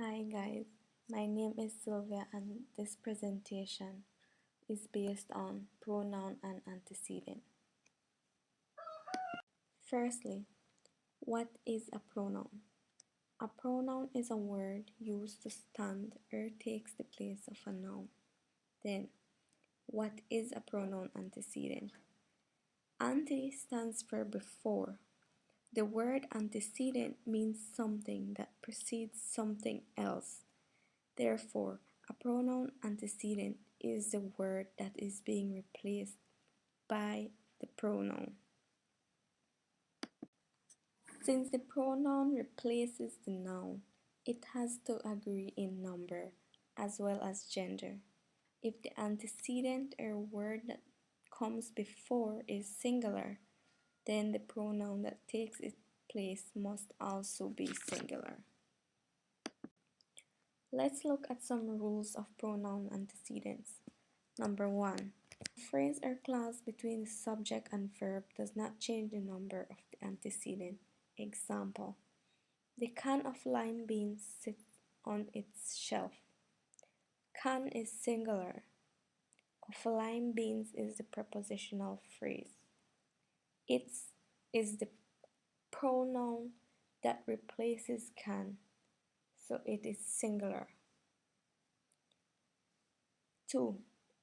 Hi guys, my name is Silvia and this presentation is based on pronoun and antecedent. Firstly, what is a pronoun? A pronoun is a word used to stand or takes the place of a noun. Then, what is a pronoun antecedent? Ante stands for before. The word antecedent means something that precedes something else. Therefore, a pronoun antecedent is the word that is being replaced by the pronoun. Since the pronoun replaces the noun, it has to agree in number as well as gender. If the antecedent or word that comes before is singular, then the pronoun that takes its place must also be singular. Let's look at some rules of pronoun antecedents. Number 1. A phrase or clause between the subject and verb does not change the number of the antecedent. Example: the can of lime beans sits on its shelf. Can is singular. Of lime beans is the prepositional phrase. Its is the pronoun that replaces can, so it is singular. 2.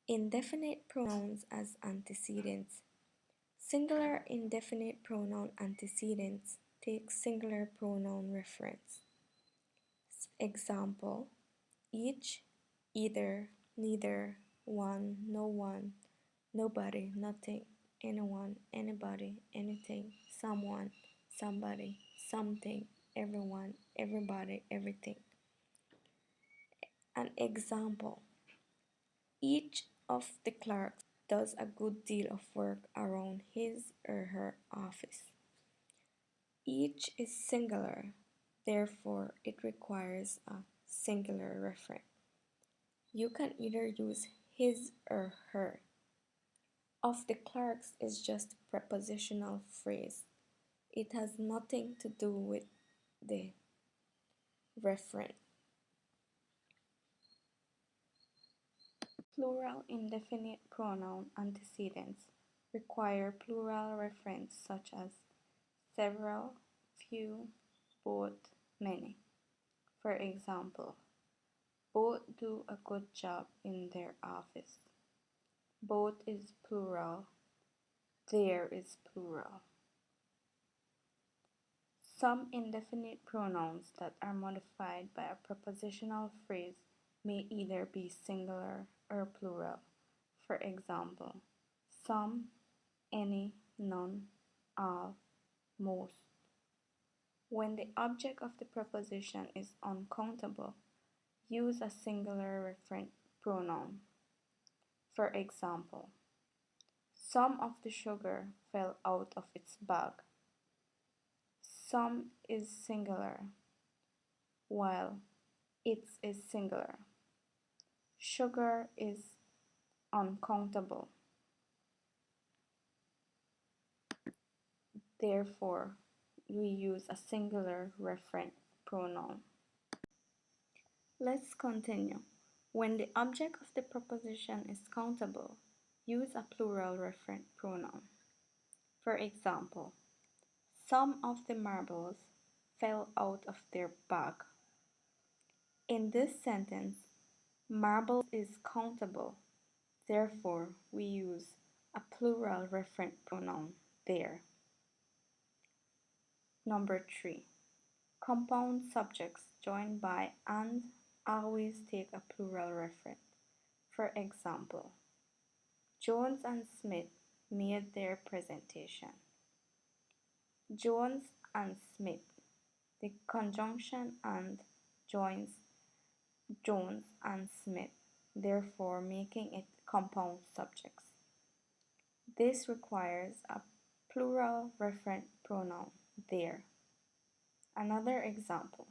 Indefinite pronouns as antecedents. Singular indefinite pronoun antecedents take singular pronoun reference. Example: each, either, neither, one, no one, nobody, nothing, anyone, anybody, anything, someone, somebody, something, everyone, everybody, everything. An example: each of the clerks does a good deal of work around his or her office. Each is singular, therefore it requires a singular referent. You can either use his or her. Of the clerks is just a prepositional phrase. It has nothing to do with the referent. Plural indefinite pronoun antecedents require plural referents such as several, few, both, many. For example, both do a good job in their office. Both is plural. There is plural. Some indefinite pronouns that are modified by a prepositional phrase may either be singular or plural. For example, some, any, none, all, most. When the object of the preposition is uncountable, use a singular referent pronoun. For example, some of the sugar fell out of its bag. Some is singular, while its is singular. Sugar is uncountable. Therefore, we use a singular referent pronoun. Let's continue. When the object of the proposition is countable, use a plural referent pronoun. For example, some of the marbles fell out of their bag. In this sentence, marbles is countable. Therefore, we use a plural referent pronoun there. Number 3. Compound subjects joined by and always take a plural referent. For example, Jones and Smith made their presentation. Jones and Smith. The conjunction and joins Jones and Smith, therefore making it compound subjects. This requires a plural referent pronoun there. Another example: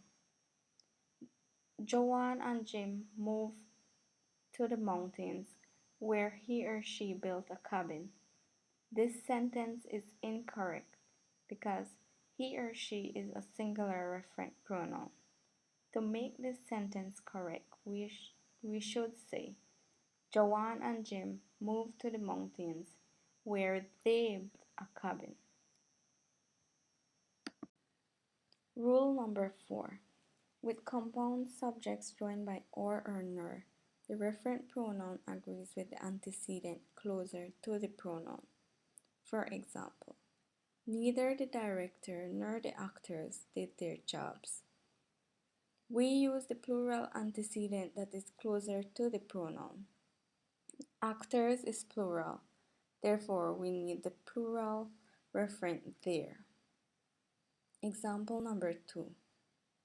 Joanne and Jim moved to the mountains where he or she built a cabin. This sentence is incorrect because he or she is a singular referent pronoun. To make this sentence correct, we should say, Joanne and Jim moved to the mountains where they built a cabin. Rule number 4. With compound subjects joined by or ner, the referent pronoun agrees with the antecedent closer to the pronoun. For example, neither the director nor the actors did their jobs. We use the plural antecedent that is closer to the pronoun. Actors is plural, therefore we need the plural referent there. Example number 2.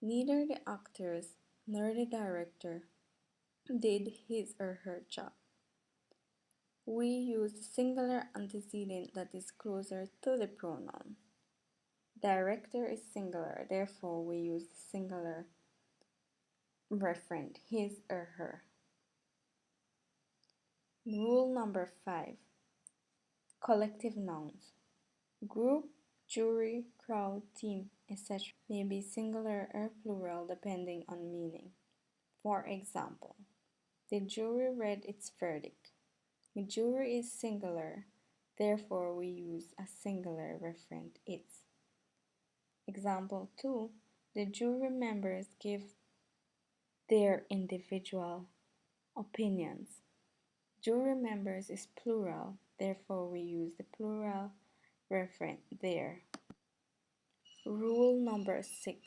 Neither the actors nor the director did his or her job. We use the singular antecedent that is closer to the pronoun. Director is singular, therefore we use the singular referent, his or her. Rule number 5. Collective nouns. Group, jury, crowd, team, etc. may be singular or plural depending on meaning. For example, the jury read its verdict. The jury is singular, therefore we use a singular referent, its. Example 2. The jury members give their individual opinions. Jury members is plural, therefore we use the plural referent there. Rule number 6.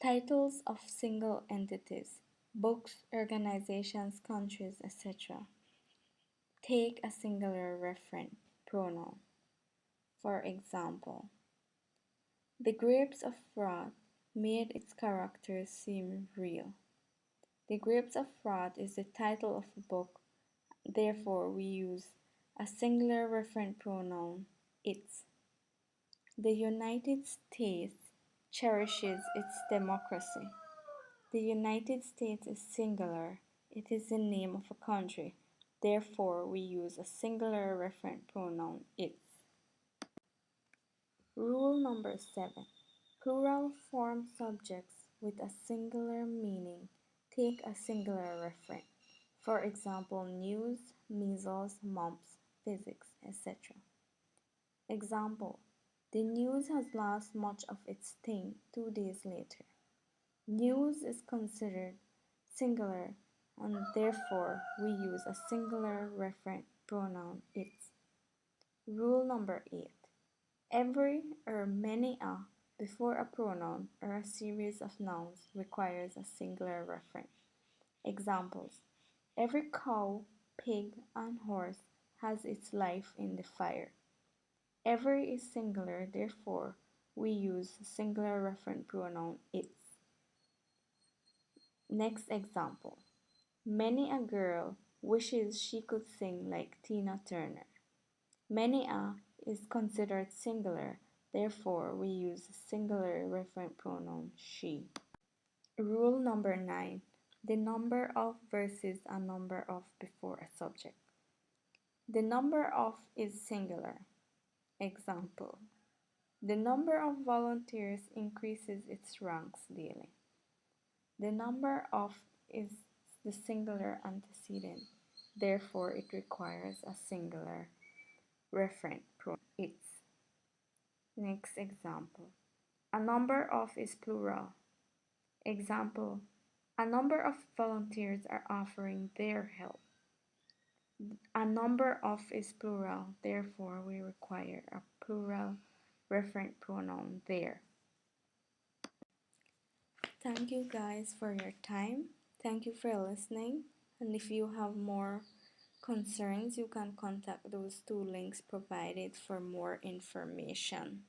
Titles of single entities, books, organizations, countries, etc. take a singular referent pronoun. For example, the grapes of wrath made its characters seem real. The Grapes of Wrath is the title of a book, therefore we use a singular referent pronoun, its. The United States cherishes its democracy. The United States is singular. It is the name of a country. Therefore, we use a singular referent pronoun, its. Rule number 7. Plural form subjects with a singular meaning take a singular referent. For example, news, measles, mumps, physics, etc. Example, the news has lost much of its sting 2 days later. News is considered singular and therefore we use a singular referent pronoun, its. Rule number 8. Every or many a before a pronoun or a series of nouns requires a singular referent. Examples, every cow, pig, and horse has its life in the fire. Every is singular, therefore we use singular referent pronoun, its. Next example, many a girl wishes she could sing like Tina Turner. Many a is considered singular, therefore we use singular referent pronoun, she. Rule number 9. The number of versus a number of before a subject. The number of is singular. Example, the number of volunteers increases its ranks daily. The number of is the singular antecedent, therefore it requires a singular referent pronoun, its. Next example, a number of is plural. Example, a number of volunteers are offering their help. A number of is plural, therefore we require a plural referent pronoun there. Thank you guys for your time. Thank you for listening. And if you have more concerns, you can contact those 2 links provided for more information.